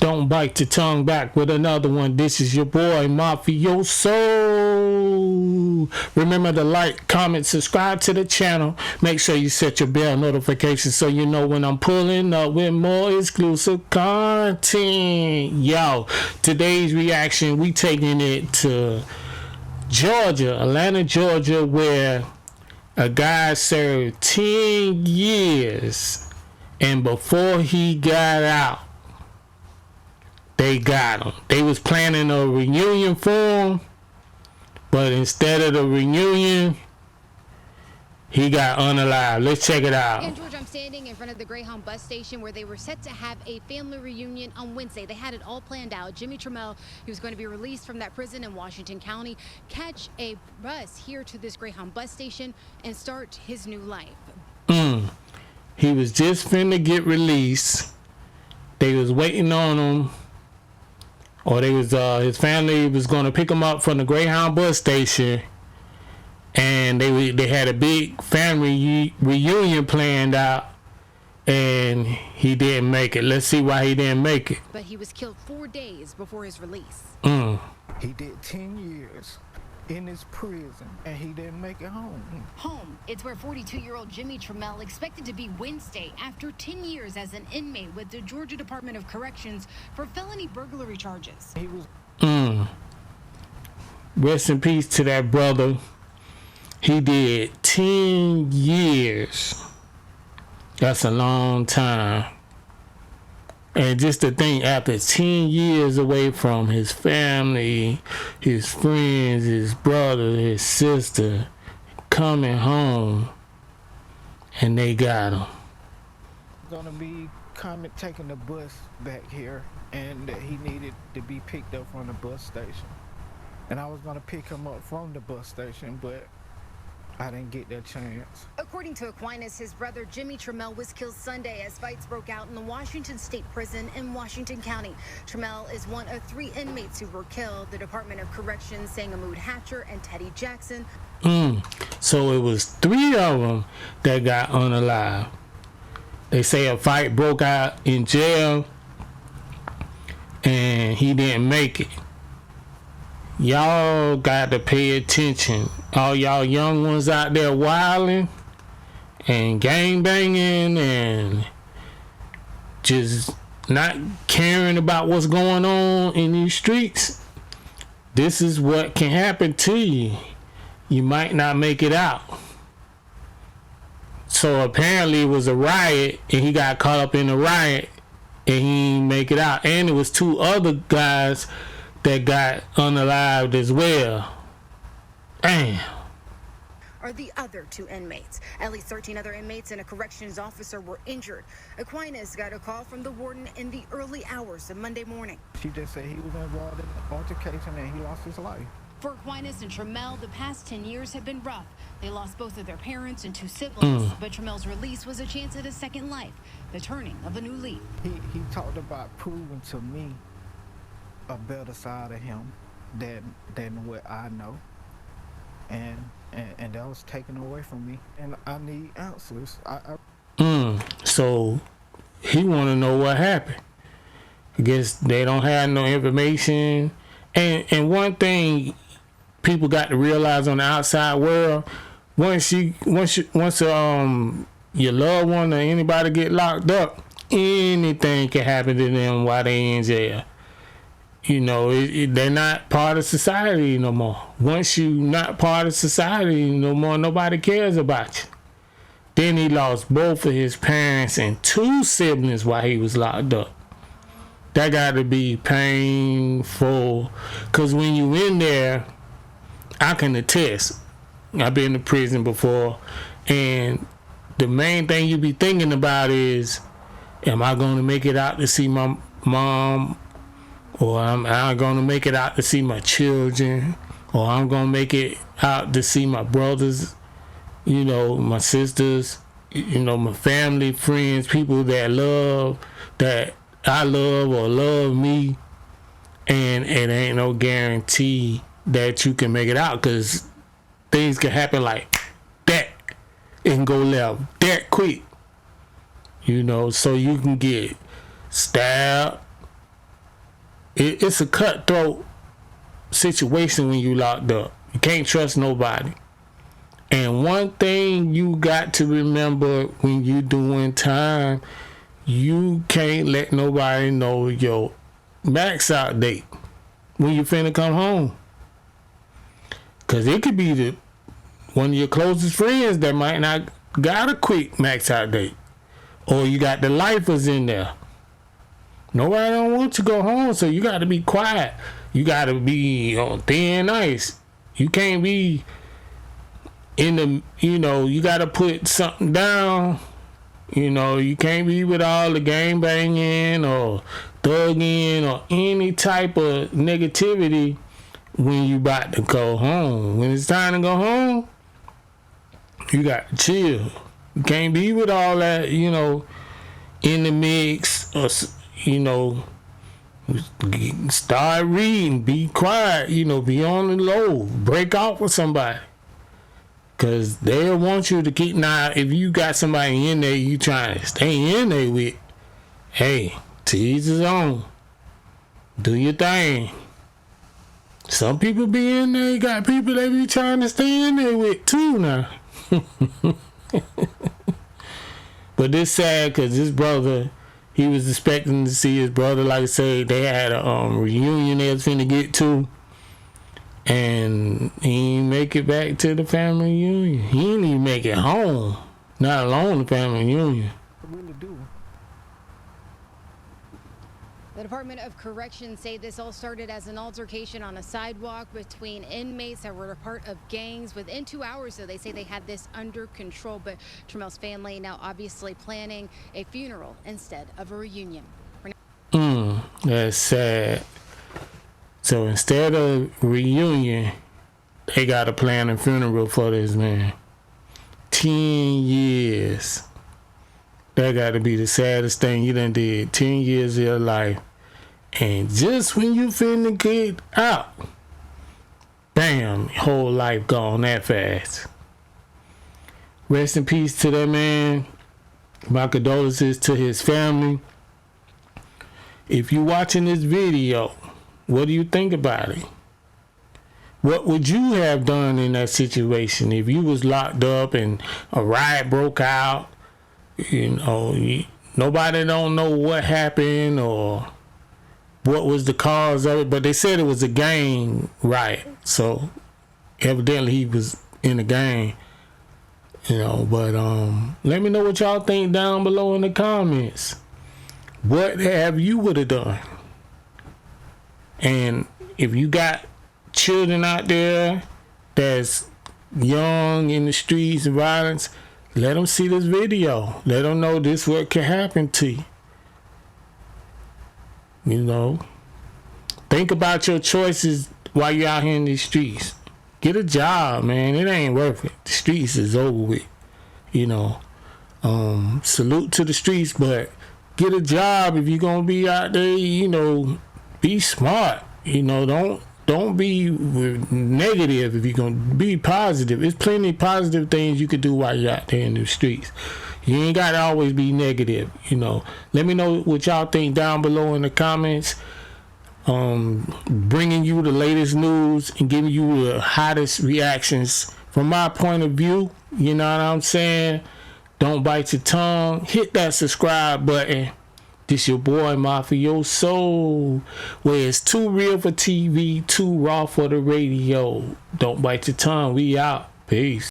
Don't bite your tongue back with another one. This is your boy Mafioso. Remember to like, comment, subscribe to the channel. Make sure you set your bell notifications so you know when I'm pulling up with more exclusive content. Yo, today's reaction, we taking it to Georgia, Atlanta, Georgia, where a guy served 10 years, and before he got out, they got him. They was planning a reunion for him, but instead of the reunion, he got unalived. Let's check it out. In Georgia, I'm standing in front of the Greyhound bus station where they were set to have a family reunion on Wednesday. They had it all planned out. Jimmy Trammell, he was going to be released from that prison in Washington County, catch a bus here to this Greyhound bus station and start his new life. He was just finna get released. They was waiting on him. Or they was his family was gonna pick him up from the Greyhound bus station, and they had a big family reunion planned out, and he didn't make it. Let's see why he didn't make it. But he was killed 4 days before his release. He did 10 years in his prison, and he didn't make it home. Home. It's where 42-year-old Jimmy Trammell expected to be Wednesday after 10 years as an inmate with the Georgia Department of Corrections for felony burglary charges. He was. Rest in peace to that brother. He did 10 years. That's a long time. And just to think, after 10 years away from his family, his friends, his brother, his sister, coming home, and they got him. Gonna be taking the bus back here, and that he needed to be picked up from the bus station. And I was gonna pick him up from the bus station, but I didn't get that chance. According to Aquinas, his brother Jimmy Trammell was killed Sunday as fights broke out in the Washington State Prison in Washington County. Trammell is one of 3 inmates who were killed. The Department of Corrections saying Ahmaud Hatcher and Teddy Jackson. So it was 3 of them that got unalived. They say a fight broke out in jail, and he didn't make it. Y'all got to pay attention. All y'all young ones out there wilding and gang banging and just not caring about what's going on in these streets. This is what can happen to you. You might not make it out. So apparently it was a riot, and he got caught up in the riot, and he didn't make it out. And it was 2 other guys that got unalived as well. Damn. Are the other 2 inmates. At least 13 other inmates and a corrections officer were injured. Aquinas got a call from the warden in the early hours of Monday morning. She just said he was involved in an altercation and he lost his life. For Aquinas and Trammell, the past 10 years have been rough. They lost both of their parents and 2 siblings, but Trammell's release was a chance at a second life, the turning of a new leaf. He talked about proving to me a better side of him than what I know, and that was taken away from me, and I need answers. So he want to know what happened. I guess they don't have no information, and one thing people got to realize on the outside world, once your loved one or anybody get locked up, anything can happen to them while they in jail. You know, they're not part of society no more. Once you not part of society no more, nobody cares about you. Then he lost both of his parents and 2 siblings while he was locked up. That got to be painful. Because when you in there, I can attest. I've been to prison before. And the main thing you be thinking about is, am I going to make it out to see my mom? Or am I going to make it out to see my children? Or I'm going to make it out to see my brothers, you know, my sisters, you know, my family, friends, people that I love or love me. And it ain't no guarantee that you can make it out, because things can happen like that and go left that quick. You know, so you can get stabbed, it's a cutthroat situation when you locked up. You can't trust nobody. And one thing you got to remember when you doing time, you can't let nobody know your max out date when you finna come home. Cause it could be one of your closest friends that might not got a quick max out date. Or you got the lifers in there. Nobody don't want to go home, so you got to be quiet. You got to be on thin ice. You can't be in the, you got to put something down. You can't be with all the gang banging or thugging or any type of negativity when you about to go home. When it's time to go home, you got to chill. You can't be with all that, in the mix or, start reading, be quiet, be on the low, break off with somebody. Because they'll want you to keep, now, if you got somebody in there you trying to stay in there with, hey, to each his own. Do your thing. Some people be in there, you got people they be trying to stay in there with too now. But this sad because this brother, he was expecting to see his brother, like I say, they had a reunion they was finna get to. And he didn't make it back to the family reunion. He didn't even make it home. Not alone the family reunion. I really do. The Department of Corrections say this all started as an altercation on a sidewalk between inmates that were a part of gangs. Within 2 hours, though, they say they had this under control. But Tramel's family now obviously planning a funeral instead of a reunion. That's sad. So instead of reunion, they got to plan a funeral for this man. 10 years. That got to be the saddest thing you done did. 10 years of your life. And just when you finna get out, bam, whole life gone that fast. Rest in peace to that man. My condolences to his family. If you watching this video, what do you think about it? What would you have done in that situation if you was locked up and a riot broke out? Nobody don't know what happened or what was the cause of it, but they said it was a gang riot. So evidently he was in a gang, but let me know what y'all think down below in the comments. What have you would have done? And if you got children out there that's young in the streets of violence, let them see this video. Let them know this what can happen to you. Think about your choices while you're out here in these streets. Get a job, man. It ain't worth it. The streets is over with. Salute to the streets, but get a job if you're gonna be out there. Be smart. Don't be negative if you're gonna be positive. There's plenty of positive things you could do while you're out there in the streets. You ain't gotta always be negative. Let me know what y'all think down below in the comments. Bringing you the latest news and giving you the hottest reactions from my point of view. You know what I'm saying? Don't bite your tongue. Hit that subscribe button. This your boy Mafioso, where it's too real for TV, too raw for the radio. Don't bite your tongue. We out. Peace.